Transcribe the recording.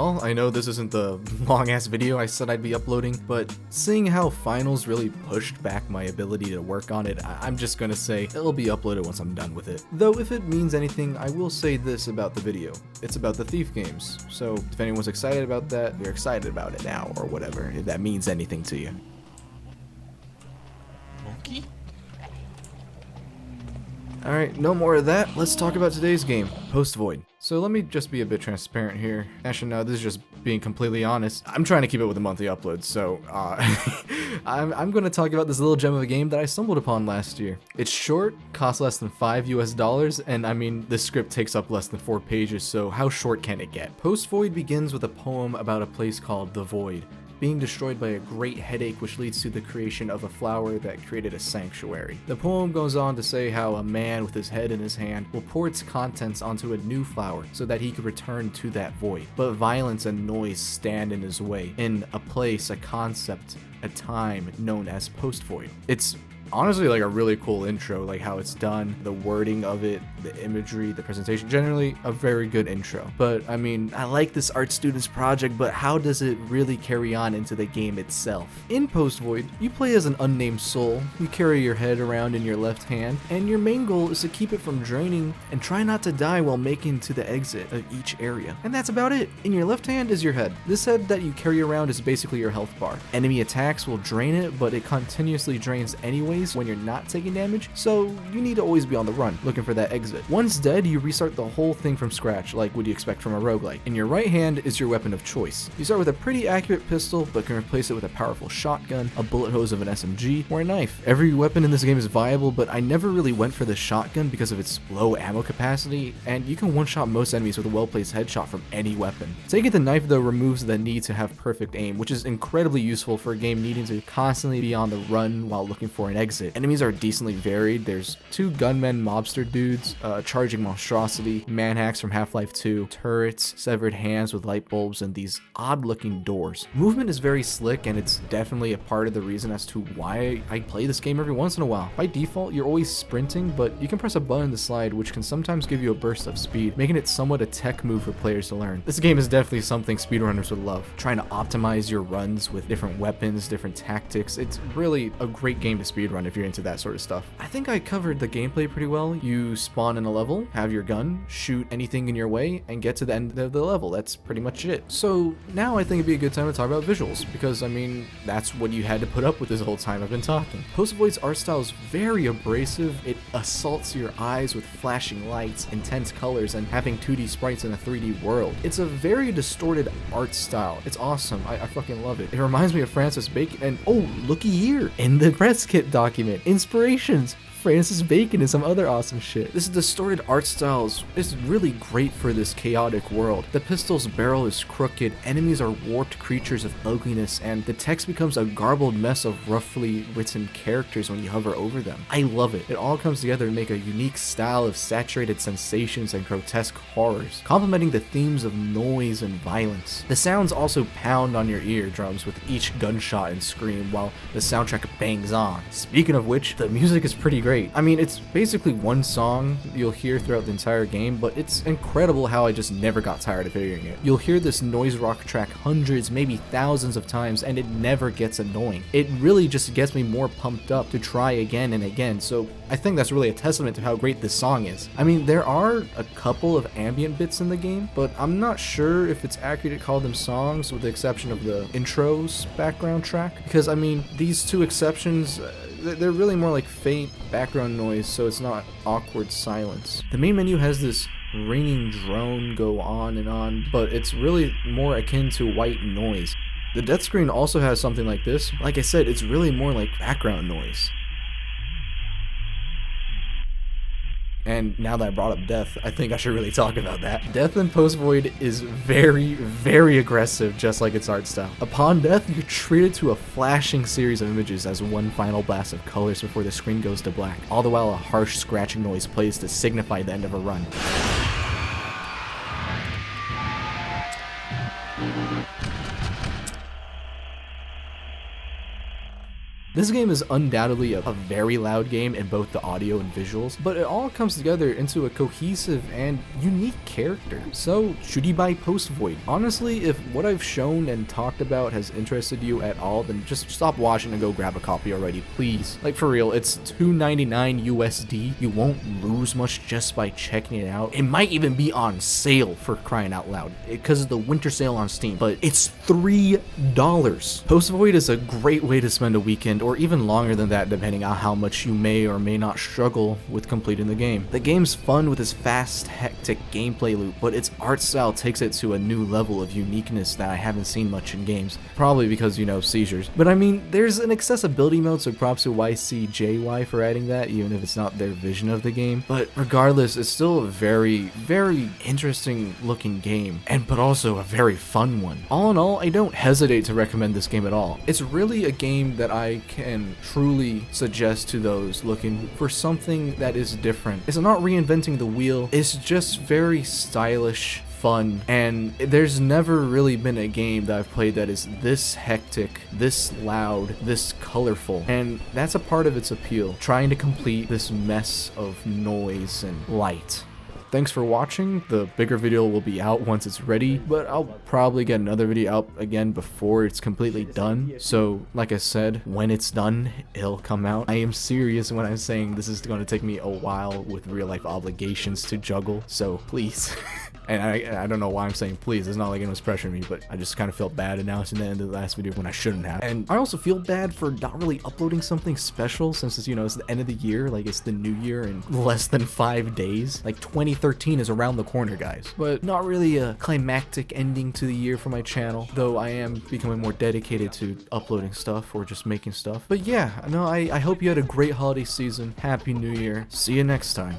well. I know this isn't the long-ass video I said I'd be uploading, but seeing how finals really pushed back my ability to work on it, I'm just gonna say it'll be uploaded once I'm done with it. Though if it means anything, I will say this about the video. It's about the Thief games, so if anyone's excited about that, you're excited about it now, or whatever, if that means anything to you. Monkey? Alright, no more of that. Let's talk about today's game, Post Void. So let me just be a bit transparent here. Actually, no, this is just being completely honest. I'm trying to keep it with a monthly upload, so I'm going to talk about this little gem of a game that I stumbled upon last year. It's short, costs less than $5 US, and I mean, the script takes up less than 4 pages, so how short can it get? Post Void begins with a poem about a place called The Void, being destroyed by a great headache which leads to the creation of a flower that created a sanctuary. The poem goes on to say how a man with his head in his hand will pour its contents onto a new flower so that he could return to that void. But violence and noise stand in his way, in a place, a concept, a time known as Post Void. It's honestly like a really cool intro, like how it's done, the wording of it, the imagery, the presentation, generally a very good intro. But I mean, I like this art student's project, but how does it really carry on into the game itself? In Post Void, you play as an unnamed soul, you carry your head around in your left hand, and your main goal is to keep it from draining and try not to die while making to the exit of each area. And that's about it. In your left hand is your head. This head that you carry around is basically your health bar. Enemy attacks will drain it, but it continuously drains anyways when you're not taking damage, so you need to always be on the run, looking for that exit. Once dead, you restart the whole thing from scratch, like what you expect from a roguelike. In your right hand is your weapon of choice. You start with a pretty accurate pistol, but can replace it with a powerful shotgun, a bullet hose of an SMG, or a knife. Every weapon in this game is viable, but I never really went for the shotgun because of its low ammo capacity, and you can one-shot most enemies with a well-placed headshot from any weapon. Taking the knife though removes the need to have perfect aim, which is incredibly useful for a game needing to constantly be on the run while looking for an exit. Enemies are decently varied. There's 2 gunmen mobster dudes, charging monstrosity, manhacks from Half-Life 2, turrets, severed hands with light bulbs, and these odd-looking doors. Movement is very slick, and it's definitely a part of the reason as to why I play this game every once in a while. By default, you're always sprinting, but you can press a button to slide, which can sometimes give you a burst of speed, making it somewhat a tech move for players to learn. This game is definitely something speedrunners would love. Trying to optimize your runs with different weapons, different tactics. It's really a great game to speedrun if you're into that sort of stuff. I think I covered the gameplay pretty well. You spawn in a level, have your gun, shoot anything in your way, and get to the end of the level. That's pretty much it. So now I think it'd be a good time to talk about visuals, because I mean, that's what you had to put up with this whole time I've been talking. Post Void's art style is very abrasive. It assaults your eyes with flashing lights, intense colors, and having 2D sprites in a 3D world. It's a very distorted art style. It's awesome. I fucking love it. It reminds me of Francis Bacon, and oh, looky here, in the press kit document, inspirations, Francis Bacon and some other awesome shit. This distorted art style is really great for this chaotic world. The pistol's barrel is crooked, enemies are warped creatures of ugliness, and the text becomes a garbled mess of roughly written characters when you hover over them. I love it. It all comes together to make a unique style of saturated sensations and grotesque horrors, complementing the themes of noise and violence. The sounds also pound on your eardrums with each gunshot and scream while the soundtrack bangs on. Speaking of which, the music is pretty great. I mean, it's basically one song you'll hear throughout the entire game, but it's incredible how I just never got tired of hearing it. You'll hear this noise rock track hundreds, maybe thousands of times, and it never gets annoying. It really just gets me more pumped up to try again and again, so I think that's really a testament to how great this song is. I mean, there are a couple of ambient bits in the game, but I'm not sure if it's accurate to call them songs with the exception of the intro's background track, because I mean, these 2 exceptions, they're really more like faint background noise, so it's not awkward silence. The main menu has this ringing drone go on and on, but it's really more akin to white noise. The death screen also has something like this. Like I said, it's really more like background noise. And now that I brought up death, I think I should really talk about that. Death in Post Void is very, very aggressive, just like its art style. Upon death, you're treated to a flashing series of images as one final blast of colors before the screen goes to black, all the while a harsh scratching noise plays to signify the end of a run. This game is undoubtedly a very loud game in both the audio and visuals, but it all comes together into a cohesive and unique character. So should you buy Post Void? Honestly, if what I've shown and talked about has interested you at all, then just stop watching and go grab a copy already, please. Like, for real, it's $2.99 USD. You won't lose much just by checking it out. It might even be on sale, for crying out loud, because of the winter sale on Steam, but it's $3. Post Void is a great way to spend a weekend, or even longer than that depending on how much you may or may not struggle with completing the game. The game's fun with its fast, hectic gameplay loop, but its art style takes it to a new level of uniqueness that I haven't seen much in games. Probably because, you know, seizures. But I mean, there's an accessibility mode, so props to YCJY for adding that, even if it's not their vision of the game. But regardless, it's still a very, very interesting looking game, but also a very fun one. All in all, I don't hesitate to recommend this game at all. It's really a game that I can truly suggest to those looking for something that is different. It's not reinventing the wheel, it's just very stylish, fun, and there's never really been a game that I've played that is this hectic, this loud, this colorful, and that's a part of its appeal, trying to complete this mess of noise and light. Thanks for watching. The bigger video will be out once it's ready, but I'll probably get another video out again before it's completely done. So like I said, when it's done, it'll come out. I am serious when I'm saying this is going to take me a while with real life obligations to juggle, so please. And I don't know why I'm saying please. It's not like anyone's pressuring me, but I just kind of felt bad announcing the end of the last video when I shouldn't have. And I also feel bad for not really uploading something special since it's, you know, it's the end of the year, like it's the new year in less than 5 days. Like 2013 is around the corner, guys. But not really a climactic ending to the year for my channel, though I am becoming more dedicated to uploading stuff or just making stuff. But yeah, no, I hope you had a great holiday season. Happy New Year. See you next time.